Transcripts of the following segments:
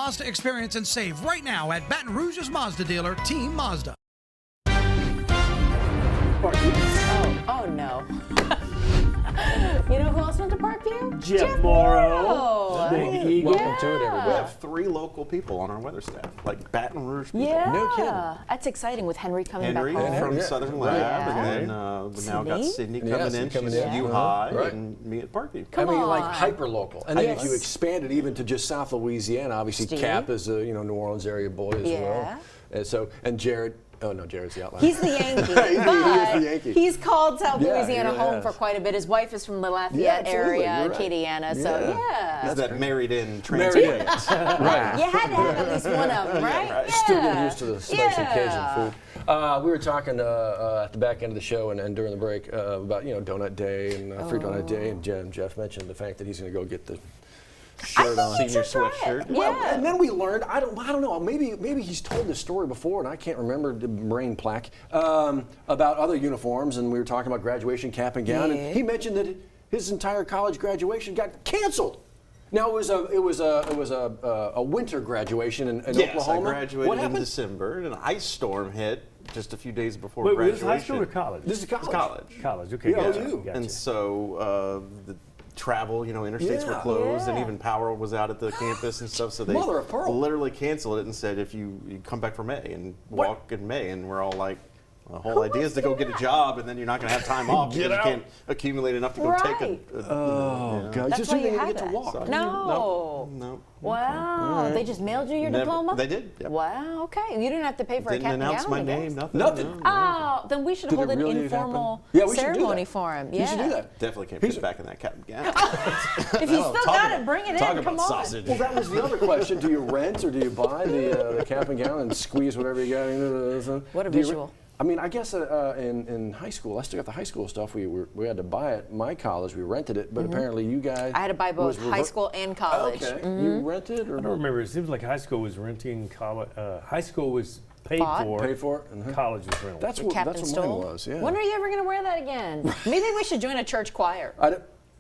Mazda experience and save right now at Baton Rouge's Mazda dealer, Team Mazda. Oh no. You know who else went to Parkview? Jeff Morrow. Big Eagle. Welcome to it, everybody. We have 3 local people on our weather staff, like Baton Rouge people. Yeah. No kidding. That's exciting with Henry coming Henry back home. from Yeah. Southern Right. Lab, Yeah. and then we now got Sydney coming Yes, in. coming She's in. U High, Right. and me at Parkview. Come I mean, like on. hyper local. And then if you Yes. expand it even to just south of Louisiana, obviously Steve. Cap is a New Orleans area boy as Yeah. well. And Jared. Oh no, Jared's the outlier. He's the Yankee. He is but the Yankee. He's called South Yeah, Louisiana he home has. for quite a bit. His wife is from the Lafayette Yeah, absolutely. area, You're right. Acadiana. So yeah. Is that married in Married transplant? in. Right. You had to have at least one of them, right? right. Still getting used to the spicy Yeah. Cajun food. We were talking at the back end of the show and during the break about Donut Day and Free Donut Day, and Jeff mentioned the fact that he's going to go get the shirt on. Senior Try it. sweatshirt. Well, Yeah. and then we learned, I don't know, maybe he's told this story before and I can't remember the brain plaque, about other uniforms, and we were talking about graduation cap and gown, Yeah. and he mentioned that his entire college graduation got canceled. Now it was a winter graduation in Yes, Oklahoma. I graduated What in happened? December, and an ice storm hit just a few days before Wait, was graduation. this high school or college? This is college. It's college. College, okay. Yeah, Gotcha. OU. Gotcha. And so the travel, interstates were Yeah. closed, and Yeah. even power was out at the campus and stuff. So they Mother of pearl. literally canceled it and said, if you come back for May and What? walk in May, and we're all like, the whole idea is to go get a job, and then you're not going to have time off because you out. can't accumulate enough to go take Right. Oh, God. That's Just why so you they had get to that. walk. So- No. No. Wow. They just mailed you your Never- diploma? They did. Yep. Wow, okay. You didn't have to pay for a Didn't cap and announce gown, my I guess. name. Nothing. Nothing. no. Oh, then we should Did hold it an really informal happen? Yeah, we should do ceremony that. for him. Yeah. You should do that. Definitely can't fit back in that cap and gown. If you still got it, bring it Talk in. Come about on. sausage. Well, that was the other question. Do you rent or do you buy the cap and gown and squeeze whatever you got into the... What a Do you visual. I mean, I guess in high school, I still got the high school stuff. We had to buy it. My college, we rented it, but apparently you guys... I had to buy both was high school and college. Okay. You rented or I don't remember. It seems like high school was renting. High school was paid Bought? for. Pay for it? Uh-huh. College was rental. That's Your what Captain mine Stoll. was. Yeah. When are you ever going to wear that again? Maybe we should join a church choir.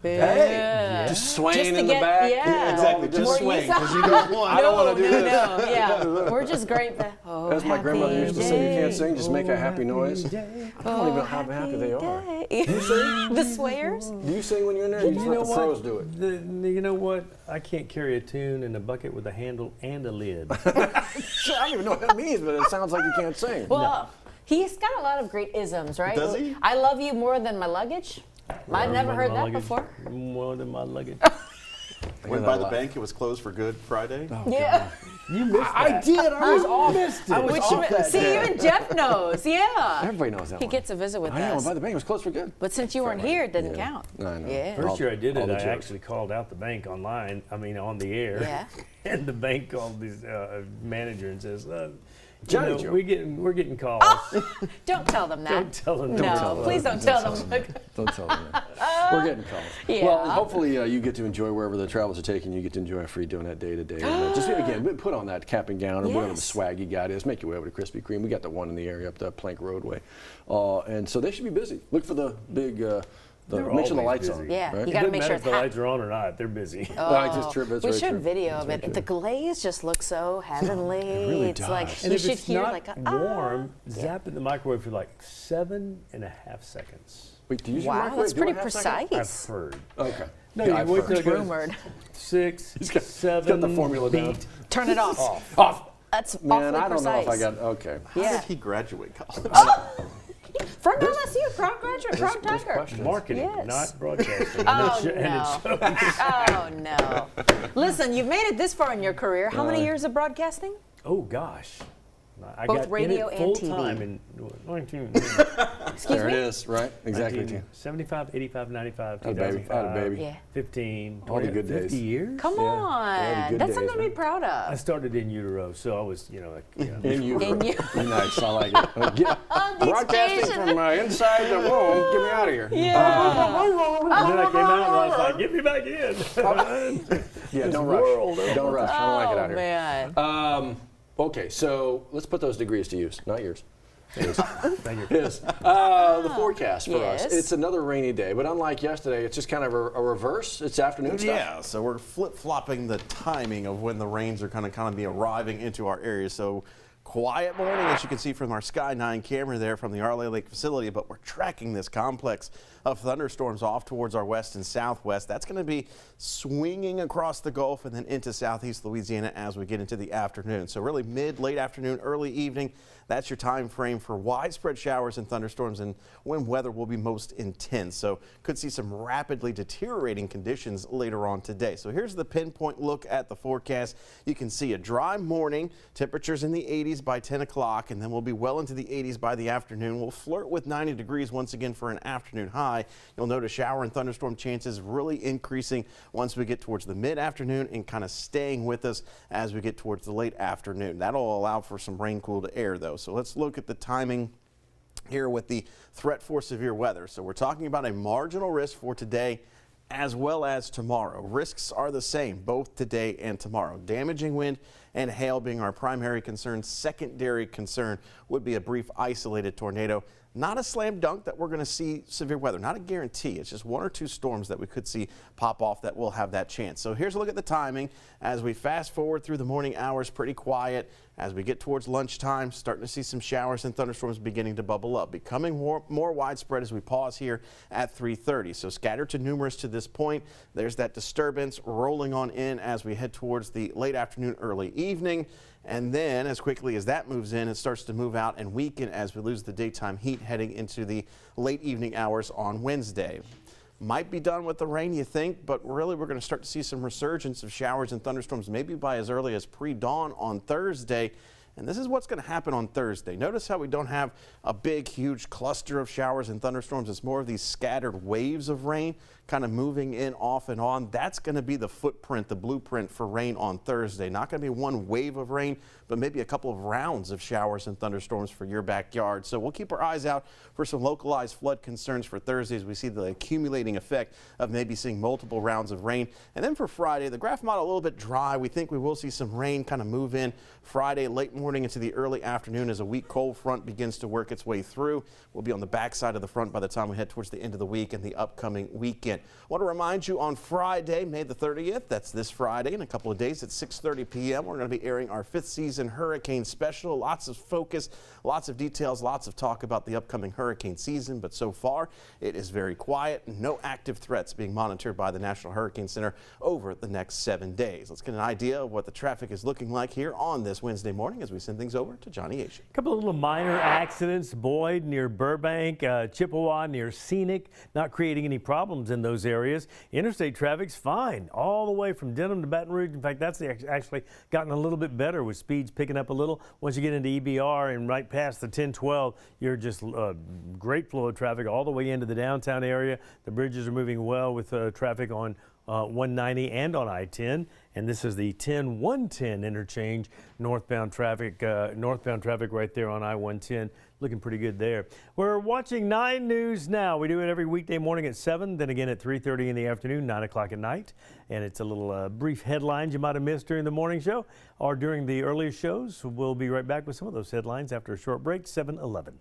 Hey, just swaying Just to in the get- back. yeah. Exactly. More Just swing, use- because you don't want. I don't want to do this. No, yeah. We're just great. Oh, As my grandmother used to say, you can't sing, just make a happy noise. Day. I don't even know how happy they are. You sing? The Swayers? Do you sing when you're in there? Or you just let the pros do it. You know what? I can't carry a tune in a bucket with a handle and a lid. Sure, I don't even know what that means, but it sounds like you can't sing. Well, he's got a lot of great isms, right? Does he? I love you more than my luggage. I've never heard that before. More than my luggage. Went by the bank. It was closed for Good Friday. Yeah. You missed I did. I was off. I was Which, off that see, day. even Jeff knows. Yeah. Everybody knows that He one. gets a visit with I know. us. By the bank, it was closed for good. But since you weren't here, it didn't count. I know. Yeah. First year I did all it, the I jokes. actually called out the bank on the air. Yeah. And the bank called this manager and says, Johnny Joe. we're getting calls. Don't tell them that. Don't tell them. No, Don't tell them. please don't tell them. Don't tell them that. We're getting calls. Yeah. Well, and hopefully you get to enjoy wherever the travels are taking you. You get to enjoy a free donut day to day. And just again, put on that cap and gown or whatever the Yes. swag you got is. Make your way over to Krispy Kreme. We got the one in the area up the Plank Roadway, and so they should be busy. Look for the big. They're Make sure the always lights busy. on. Yeah, right? you gotta It doesn't make matter sure if it's the hot. lights are on or not. They're busy. That's true. That's We very should true. video That's of very it. true. The glaze just looks so heavenly. really it's like does. And you if should it's hear not like warm, zap it in the microwave for like 7.5 seconds. Wait, do you use your Wow, microwave? that's Do you pretty want half second? I've precise. heard. Okay. No, Yeah, you I've wait heard. till it goes Rumored. 6, He's got 7 the formula down. beat. Turn it off. Off. That's Man, awfully I don't precise. know if I got. Okay. How Yeah. did he graduate college? From LSU, proud graduate, proud There's Tiger. questions. Marketing, Yes. not broadcasting. Oh, and it shows. Oh, no. Listen, you've made it this far in your career. How many years of broadcasting? Oh, gosh. I Both got radio in it and full TV. time in 19, There it is. Right. Exactly. 75, 85, 95, Had a baby. 2005, Had a baby. Yeah. 15, All the 20, good 50 days. years. Come Yeah, on. good That's days, something to be man. proud I of. started in utero, so I was, In you. In you. Nice. I like it. Broadcasting station. from inside the womb. Get me out of here. Yeah. and then I came out and I was like, get me back in. Yeah. Don't world. rush. Don't rush. I don't like it out Oh, here. man. Okay, so let's put those degrees to use, not yours. Thank you. Yes. The forecast for us. Yes. It's another rainy day, but unlike yesterday, it's just kind of a reverse. It's afternoon stuff. Yeah, so we're flip-flopping the timing of when the rains are kind of be arriving into our area. So quiet morning, as you can see from our Sky 9 camera there from the Arley Lake facility, but we're tracking this complex of thunderstorms off towards our west and southwest. That's going to be swinging across the Gulf and then into southeast Louisiana as we get into the afternoon. So really late afternoon, early evening, that's your time frame for widespread showers and thunderstorms and when weather will be most intense. So could see some rapidly deteriorating conditions later on today. So here's the pinpoint look at the forecast. You can see a dry morning, temperatures in the 80s by 10 o'clock, and then we'll be well into the 80s by the afternoon. We'll flirt with 90 degrees once again for an afternoon high. You'll notice shower and thunderstorm chances really increasing once we get towards the mid-afternoon and kind of staying with us as we get towards the late afternoon. That'll allow for some rain-cooled air though. So let's look at the timing here with the threat for severe weather. So we're talking about a marginal risk for today as well as tomorrow. Risks are the same both today and tomorrow. Damaging wind and hail being our primary concern. Secondary concern would be a brief isolated tornado. Not a slam dunk that we're going to see severe weather, not a guarantee. It's just one or two storms that we could see pop off that will have that chance. So here's a look at the timing as we fast forward through the morning hours. Pretty quiet. As we get towards lunchtime, starting to see some showers and thunderstorms beginning to bubble up, becoming more widespread as we pause here at 3:30. So scattered to numerous to this point. There's that disturbance rolling on in as we head towards the late afternoon, early evening. And then as quickly as that moves in, it starts to move out and weaken as we lose the daytime heat heading into the late evening hours on Wednesday. Might be done with the rain, you think, but really we're going to start to see some resurgence of showers and thunderstorms maybe by as early as pre-dawn on Thursday. And this is what's going to happen on Thursday. Notice how we don't have a big, huge cluster of showers and thunderstorms. It's more of these scattered waves of rain kind of moving in off and on. That's going to be the footprint, the blueprint for rain on Thursday. Not going to be one wave of rain, but maybe a couple of rounds of showers and thunderstorms for your backyard. So we'll keep our eyes out for some localized flood concerns for Thursday as we see the accumulating effect of maybe seeing multiple rounds of rain. And then for Friday, the graph model a little bit dry. We think we will see some rain kind of move in Friday late morning into the early afternoon as a weak cold front begins to work its way through. We'll be on the backside of the front by the time we head towards the end of the week and the upcoming weekend. I want to remind you on Friday, May the 30th, that's this Friday in a couple of days at 6:30 p.m. We're going to be airing our 5th season hurricane special. Lots of focus, lots of details, lots of talk about the upcoming hurricane season. But so far, it is very quiet. No active threats being monitored by the National Hurricane Center over the next 7 days. Let's get an idea of what the traffic is looking like here on this Wednesday morning as we send things over to Johnny Asian. A couple of little minor accidents. Boyd near Burbank, Chippewa near Scenic, not creating any problems in those areas. Interstate traffic's fine all the way from Denham to Baton Rouge. In fact, that's actually gotten a little bit better with speeds picking up a little. Once you get into EBR and right past the 1012, you're just great flow of traffic all the way into the downtown area. The bridges are moving well with traffic on 190 and on I-10, and this is the 10-110 interchange. Northbound traffic right there on I-110, looking pretty good there. We're watching 9 News now. We do it every weekday morning at 7, then again at 3:30 in the afternoon, 9 o'clock at night. And it's a little brief headlines you might have missed during the morning show or during the earlier shows. We'll be right back with some of those headlines after a short break, 7:11.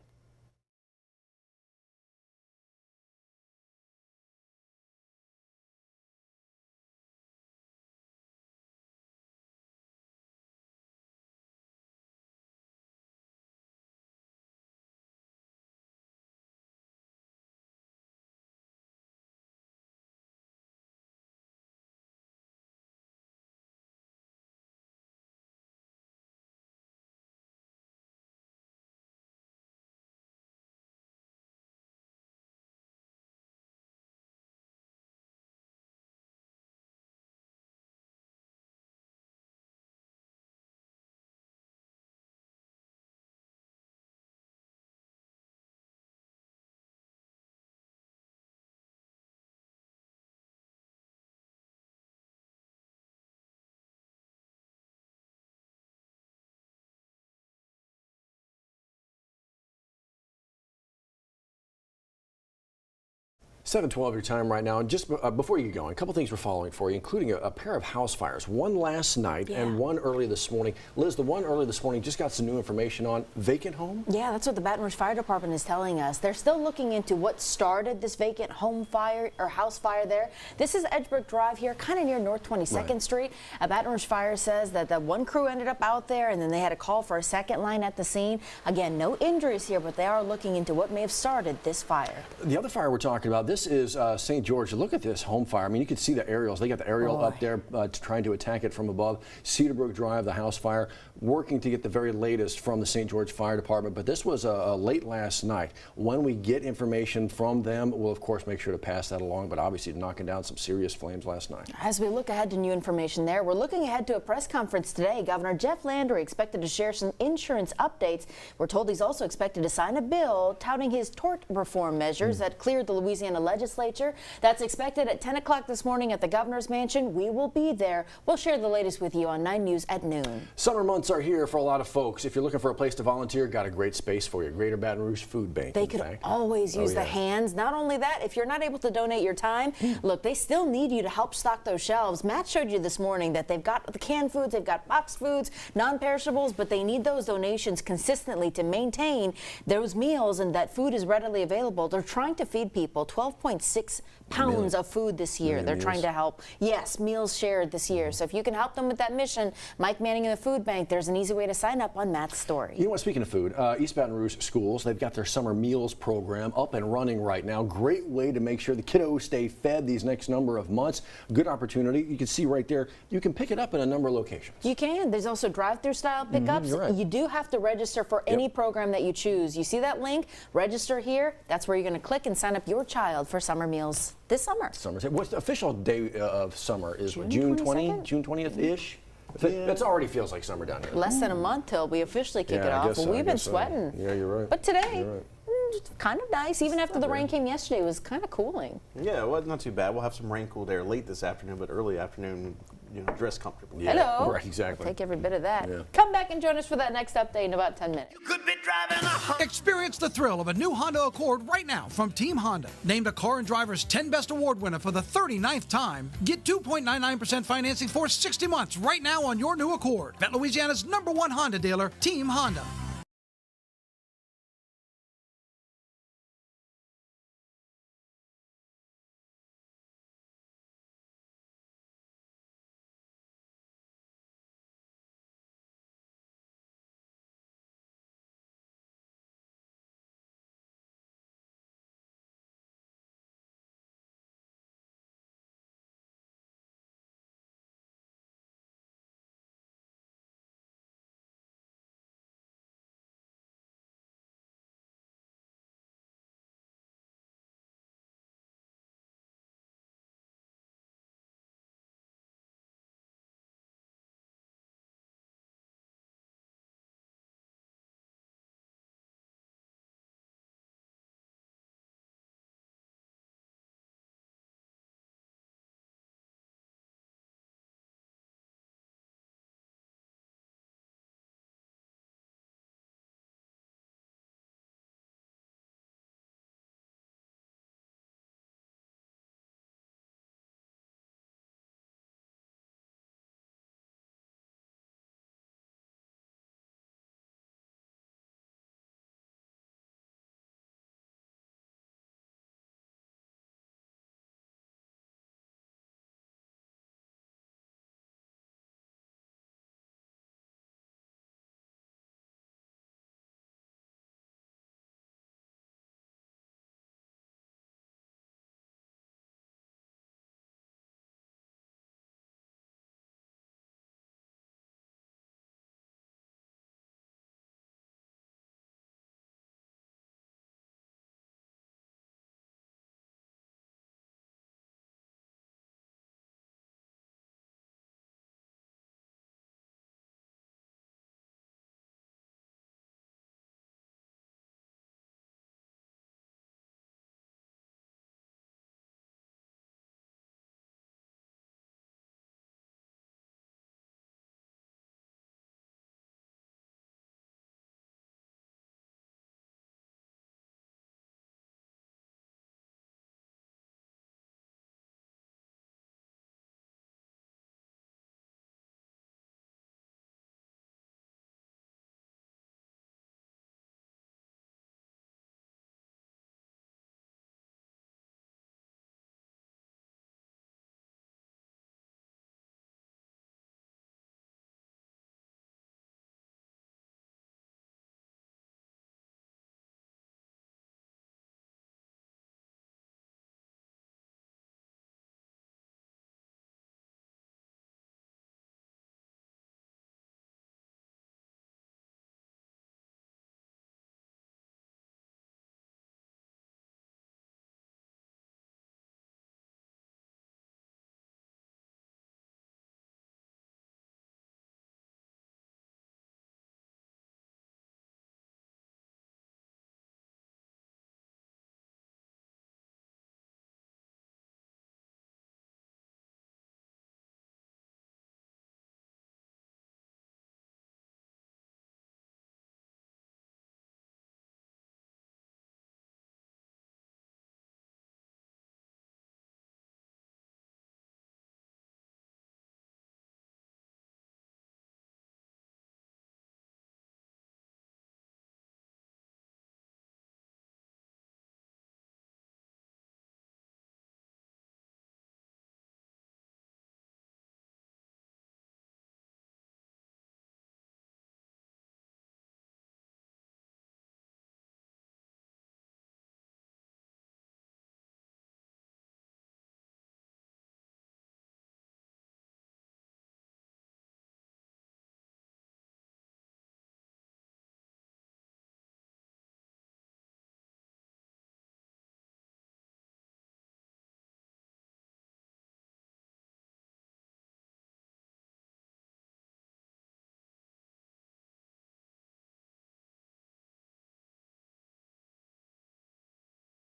7:12 your time right now, and just before you get going, a couple things we're following for you, including a pair of house fires, one last night and one early this morning. Liz, the one early this morning just got some new information on vacant home. Yeah, that's what the Baton Rouge Fire Department is telling us. They're still looking into what started this vacant home fire or house fire there. This is Edgebrook Drive here, kind of near North 22nd Street. A Baton Rouge Fire says that the one crew ended up out there, and then they had a call for a second line at the scene. Again, no injuries here, but they are looking into what may have started this fire. The other fire we're talking about, this is St. George. Look at this home fire. I mean, you can see the aerials. They got the aerial up there trying to attack it from above. Cedarbrook Drive, the house fire, working to get the very latest from the St. George Fire Department. But this was late last night. When we get information from them, we'll of course make sure to pass that along. But obviously knocking down some serious flames last night. As we look ahead to new information there, we're looking ahead to a press conference today. Governor Jeff Landry expected to share some insurance updates. We're told he's also expected to sign a bill touting his tort reform measures that cleared the Louisiana legislature. That's expected at 10 o'clock this morning at the governor's mansion. We will be there. We'll share the latest with you on 9 News at noon. Summer months are here for a lot of folks. If you're looking for a place to volunteer, got a great space for you. Greater Baton Rouge Food Bank. They could always use the hands. Not only that, if you're not able to donate your time, look, they still need you to help stock those shelves. Matt showed you this morning that they've got the canned foods, they've got boxed foods, non-perishables, but they need those donations consistently to maintain those meals, and that food is readily available. They're trying to feed people 12.6 pounds of food this year. They're trying to help. Yes, meals shared this year. So if you can help them with that mission, Mike Manning and the Food Bank, there's an easy way to sign up on Matt's story. You know what, speaking of food, East Baton Rouge schools, they've got their summer meals program up and running right now. Great way to make sure the kiddos stay fed these next number of months. Good opportunity. You can see right there, you can pick it up in a number of locations. You can. There's also drive-through style pickups. You're right. You do have to register for any program that you choose. You see that link? Register here. That's where you're going to click and sign up your child for summer meals this summer. What's the official day of summer is June 20, June 20th-ish? That already feels like summer down here. Less than a month till we officially kick it off. Well, we've been sweating. Yeah, you're right. But today, kind of nice. Even after the rain came yesterday, it was kind of cooling. Yeah, well, not too bad. We'll have some rain cool air late this afternoon, but early afternoon, dress comfortably. Yeah, hello. Right, exactly. We'll take every bit of that. Yeah. Come back and join us for that next update in about 10 minutes. Could be driving Experience the thrill of a new Honda Accord right now from Team Honda. Named a Car and Driver's 10 Best Award winner for the 39th time. Get 2.99% financing for 60 months right now on your new Accord. At Louisiana's #1 Honda dealer, Team Honda.